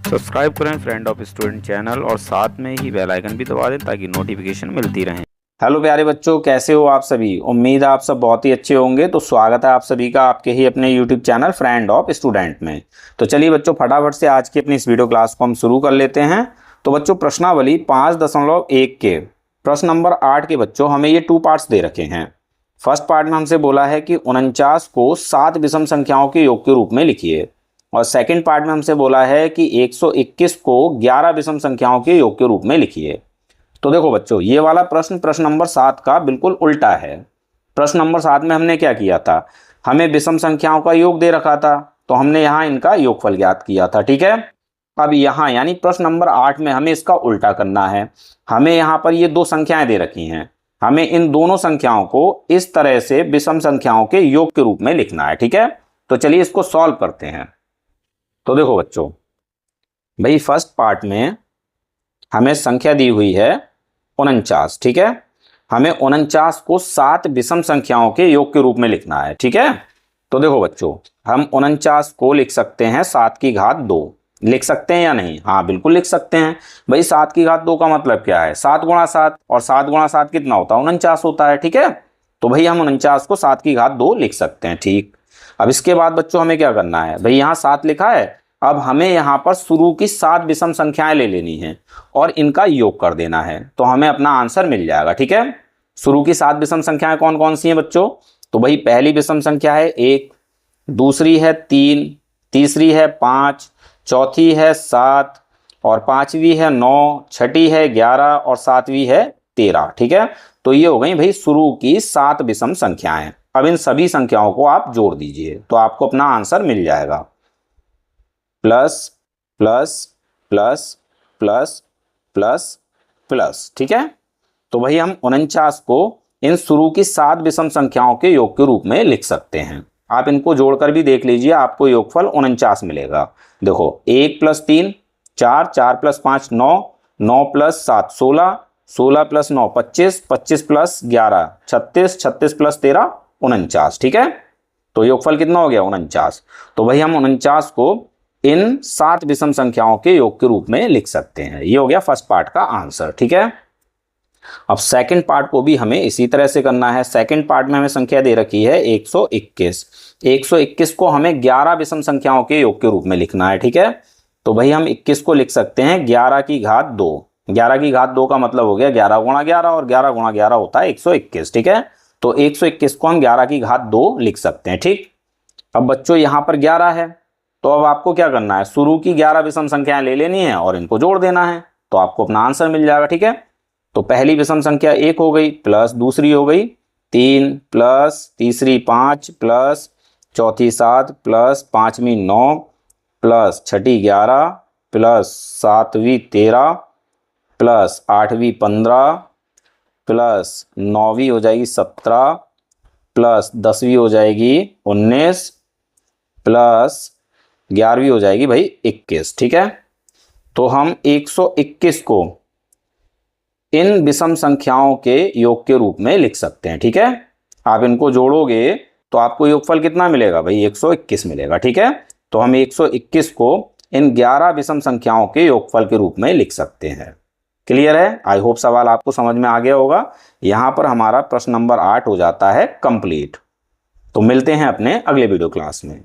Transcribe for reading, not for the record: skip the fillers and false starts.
Subscribe करें friend of student channel और साथ में ही बेल आइकन भी दबा दें ताकि नोटिफिकेशन मिलती रहे। हेलो प्यारे बच्चों, कैसे हो आप सभी। उम्मीद है आप सब बहुत ही अच्छे होंगे। तो स्वागत है आप सभी का आपके ही अपने YouTube channel friend of student में। तो चलिए बच्चों, फटाफट से आज की अपनी इस वीडियो क्लास को हम शुरू कर लेते हैं। तो बच्चों, प्रश्नावली 5.1 के प्रश्न नंबर 8 के बच्चों हमें ये 2 पार्ट्स दे रखे हैं। फर्स्ट पार्ट में हमसे बोला है कि 49 को 7 विषम संख्याओं के योग के रूप में लिखिए, और सेकंड पार्ट में हमसे बोला है कि 121 को 11 विषम संख्याओं के योग के रूप में लिखिए। तो देखो बच्चों, ये वाला प्रश्न नंबर 7 का बिल्कुल उल्टा है। प्रश्न नंबर 7 में हमने क्या किया था, हमें विषम संख्याओं का योग दे रखा था, तो हमने यहाँ इनका योगफल ज्ञात किया था। ठीक है, अब यहाँ यानी प्रश्न नंबर 8 में हमें इसका उल्टा करना है। हमें यहाँ पर ये 2 संख्याएं दे रखी हैं, हमें इन दोनों संख्याओं को इस तरह से विषम संख्याओं के योग के रूप में लिखना है। ठीक है, तो चलिए इसको सॉल्व करते हैं। तो देखो बच्चों, भाई फर्स्ट पार्ट में हमें संख्या दी हुई है 49। ठीक है, हमें 49 को 7 विषम संख्याओं के योग के रूप में लिखना है। ठीक है, तो देखो बच्चों, हम 49 को लिख सकते हैं 7 की घात 2। लिख सकते हैं या नहीं? हाँ बिल्कुल लिख सकते हैं। भाई 7 की घात 2 का मतलब क्या है? 7 गुणा 7, और 7 गुणा 7 कितना होता है? 49 होता है। ठीक है, तो भाई हम 49 को 7 की घात 2 लिख सकते हैं। ठीक, अब इसके बाद बच्चों हमें क्या करना है? भाई यहाँ 7 लिखा है, अब हमें यहाँ पर शुरू की 7 विषम संख्याएं ले लेनी है और इनका योग कर देना है, तो हमें अपना आंसर मिल जाएगा। ठीक है, शुरू की 7 विषम संख्याएं कौन कौन सी हैं बच्चों? तो भाई पहली विषम संख्या है 1, दूसरी है 3, तीसरी है 5, चौथी है 7, और पांचवी है 9, छठी है 11 और सातवीं है 13। ठीक है, तो ये हो गई भाई शुरू की 7 विषम संख्याएं। अब इन सभी संख्याओं को आप जोड़ दीजिए तो आपको अपना आंसर मिल जाएगा। Plus plus plus plus plus plus. ठीक है, तो भाई हम 49 को इन शुरू की 7 विषम संख्याओं के योग के रूप में लिख सकते हैं। आप इनको जोड़कर भी देख लीजिए, आपको योगफल 49 मिलेगा। देखो 1 + 3 4, 4 + 5 9, 9 + 7 16, 16 + 9 25, 25 + 11 36, 36 + 13 49। ठीक है, तो योगफल कितना हो गया? 49। तो भाई हम 49 को इन 7 विषम संख्याओं के योग के रूप में लिख सकते हैं। ये हो गया फर्स्ट पार्ट का आंसर। ठीक है, अब सेकंड पार्ट को भी हमें इसी तरह से करना है। सेकंड पार्ट में हमें संख्या दे रखी है 121। 121 को हमें 11 विषम संख्याओं के योग के रूप में लिखना है। ठीक है, तो भाई हम 21 को लिख सकते हैं 11 की घात 2। 11 की घात 2 का मतलब हो गया 11 गुणा 11, और 11 गुणा 11 होता है 121। ठीक है, तो 121 को हम 11 की घात 2 लिख सकते हैं। ठीक, अब बच्चों यहाँ पर 11 है, तो अब आपको क्या करना है? शुरू की 11 विषम संख्याएं ले लेनी है और इनको जोड़ देना है, तो आपको अपना आंसर मिल जाएगा। ठीक है, तो पहली विषम संख्या 1 हो गई, प्लस दूसरी हो गई 3, प्लस तीसरी 5, प्लस चौथी 7, प्लस पांचवी 9, प्लस छठी 11, प्लस सातवीं 13, प्लस आठवीं 15, प्लस नौवीं हो जाएगी 17, प्लस 10वीं हो जाएगी 19, प्लस 11वीं हो जाएगी भाई 21। ठीक है, तो हम 121 को इन विषम संख्याओं के योग के रूप में लिख सकते हैं। ठीक है, आप इनको जोड़ोगे तो आपको योगफल कितना मिलेगा? भाई 121 मिलेगा। ठीक है, तो हम 121 को इन 11 विषम संख्याओं के योगफल के रूप में लिख सकते हैं। क्लियर है? आई होप सवाल आपको समझ में आ गया होगा। यहां पर हमारा प्रश्न नंबर 8 हो जाता है कंप्लीट। तो मिलते हैं अपने अगले वीडियो क्लास में।